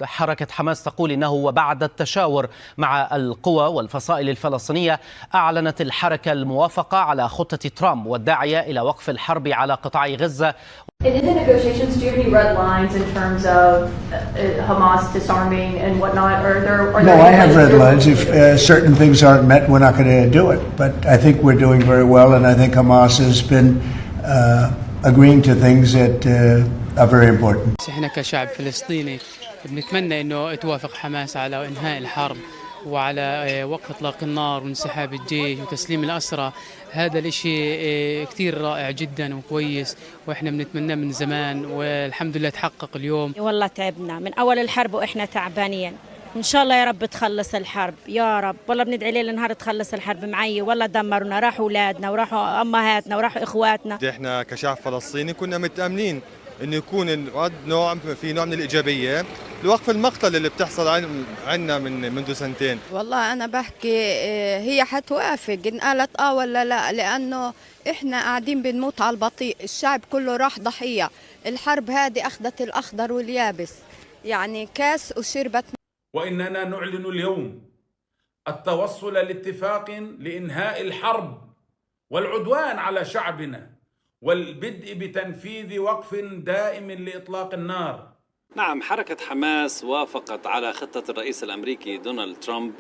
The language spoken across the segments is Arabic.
حركة حماس تقول إنه وبعد التشاور مع القوى والفصائل الفلسطينية أعلنت الحركة الموافقة على خطة ترامب والداعية إلى وقف الحرب على قطاع غزة. In the negotiations, do you have any red lines in terms of Hamas disarming and whatnot? No, I have red lines. If certain things aren't met, we're not going to do it. But I think we're doing very well, and I think Hamas has been agreeing to things that are very important. احنا كشعب فلسطيني بنتمنى انه توافق حماس على انهاء الحرب وعلى وقف اطلاق النار وانسحاب الجيش وتسليم الاسرى. هذا الاشي كثير رائع جدا وكويس، واحنا بنتمناه من زمان والحمد لله تحقق اليوم. والله تعبنا من اول الحرب واحنا تعبانين، ان شاء الله يا رب تخلص الحرب يا رب. والله بندعي ليل نهار تخلص الحرب معي. والله دمرونا، راحوا اولادنا وراحوا امهاتنا وراحوا اخواتنا. احنا كشعب فلسطيني كنا متاملين انه يكون نوع من الايجابيه لوقف المقتل اللي بتحصل عندنا منذ سنتين. والله انا بحكي هي حتوافق ان قالت ولا لا، لانه احنا قاعدين بنموت على البطيء، الشعب كله راح ضحيه. الحرب هذه اخذت الاخضر واليابس، يعني كاس وشربت. واننا نعلن اليوم التوصل لاتفاق لانهاء الحرب والعدوان على شعبنا والبدء بتنفيذ وقف دائم لإطلاق النار. نعم، حركة حماس وافقت على خطة الرئيس الأمريكي دونالد ترامب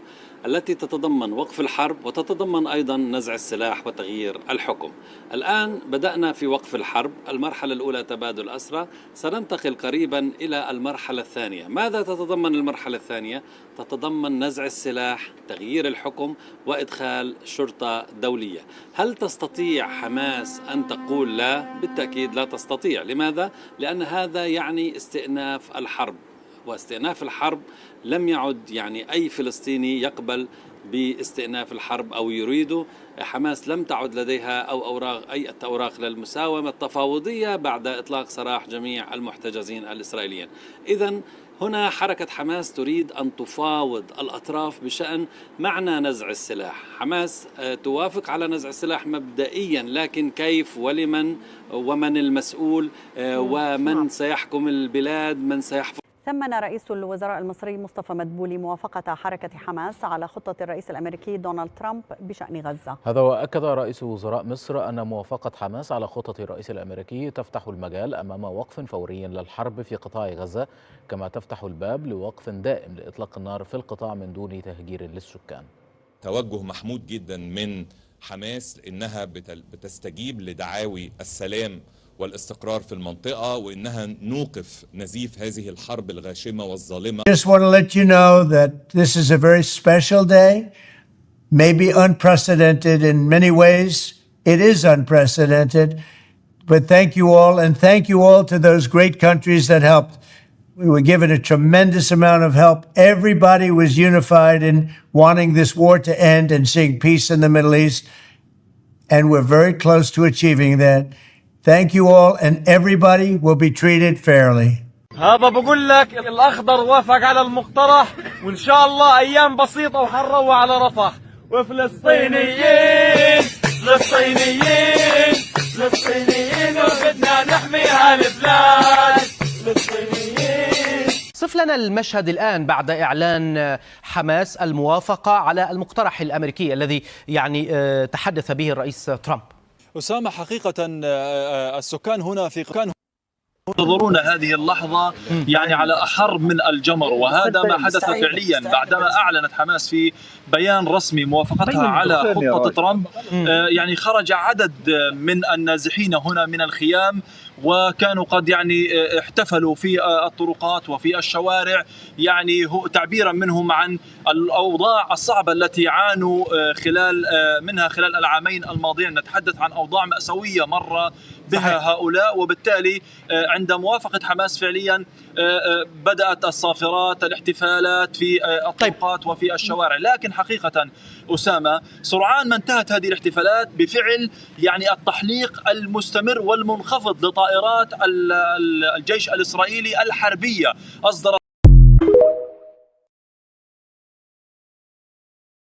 التي تتضمن وقف الحرب وتتضمن أيضا نزع السلاح وتغيير الحكم. الآن بدأنا في وقف الحرب، المرحلة الأولى تبادل الأسرى، سننتقل قريبا إلى المرحلة الثانية. ماذا تتضمن المرحلة الثانية؟ تتضمن نزع السلاح، تغيير الحكم، وإدخال شرطة دولية. هل تستطيع حماس أن تقول لا؟ بالتأكيد لا تستطيع. لماذا؟ لأن هذا يعني استئناف الحرب، واستئناف الحرب لم يعد يعني أي فلسطيني يقبل باستئناف الحرب أو يريده. حماس لم تعد لديها أي أوراق للمساومة التفاوضية بعد إطلاق سراح جميع المحتجزين الإسرائيليين. إذن هنا حركة حماس تريد أن تفاوض الأطراف بشأن معنى نزع السلاح. حماس توافق على نزع السلاح مبدئيا، لكن كيف ولمن ومن المسؤول ومن سيحكم البلاد، من سيحفظ. ثمن رئيس الوزراء المصري مصطفى مدبولي موافقة حركة حماس على خطة الرئيس الأمريكي دونالد ترامب بشأن غزة. هذا وأكد رئيس وزراء مصر أن موافقة حماس على خطة الرئيس الأمريكي تفتح المجال أمام وقف فوري للحرب في قطاع غزة، كما تفتح الباب لوقف دائم لإطلاق النار في القطاع من دون تهجير للسكان. توجه محمود جدا من حماس إنها بتستجيب لدعاوي السلام والاستقرار في المنطقة، وإنها نوقف نزيف هذه الحرب الغاشمة والظالمة. Just want to let you know that this is a very special day, maybe unprecedented in many ways. It is unprecedented, but thank you all, and thank you all to those great countries that helped. We were given a tremendous amount of help. Everybody was unified in wanting this war to end and seeing peace in the Middle East, and we're very close to achieving that. Thank you all, and everybody will be treated fairly. هذا بقول لك الأخضر وافق على المقترح، وإن شاء الله أيام بسيطة وحنروح على رفح. وفلسطينيين فلسطينيين فلسطينيين وبدنا نحمي هالبلاد. فلسطينيين. صف لنا المشهد الآن بعد إعلان حماس الموافقة على المقترح الأمريكي الذي تحدث به الرئيس ترامب. أسامة، حقيقة السكان هنا ينتظرون هذه اللحظة على أحر من الجمر، وهذا ما حدث فعليا بعدما أعلنت حماس في بيان رسمي موافقتها على خطة ترامب. خرج عدد من النازحين هنا من الخيام، وكانوا قد احتفلوا في الطرقات وفي الشوارع، تعبيرا منهم عن الأوضاع الصعبة التي عانوا منها خلال العامين الماضيين. نتحدث عن أوضاع مأساوية مر بها هؤلاء، وبالتالي عند موافقة حماس فعليا بدأت الصافرات الاحتفالات في الطرقات وفي الشوارع. لكن حقيقة أسامة، سرعان ما انتهت هذه الاحتفالات بفعل التحليق المستمر والمنخفض لطائرات الجيش الإسرائيلي الحربية. أصدر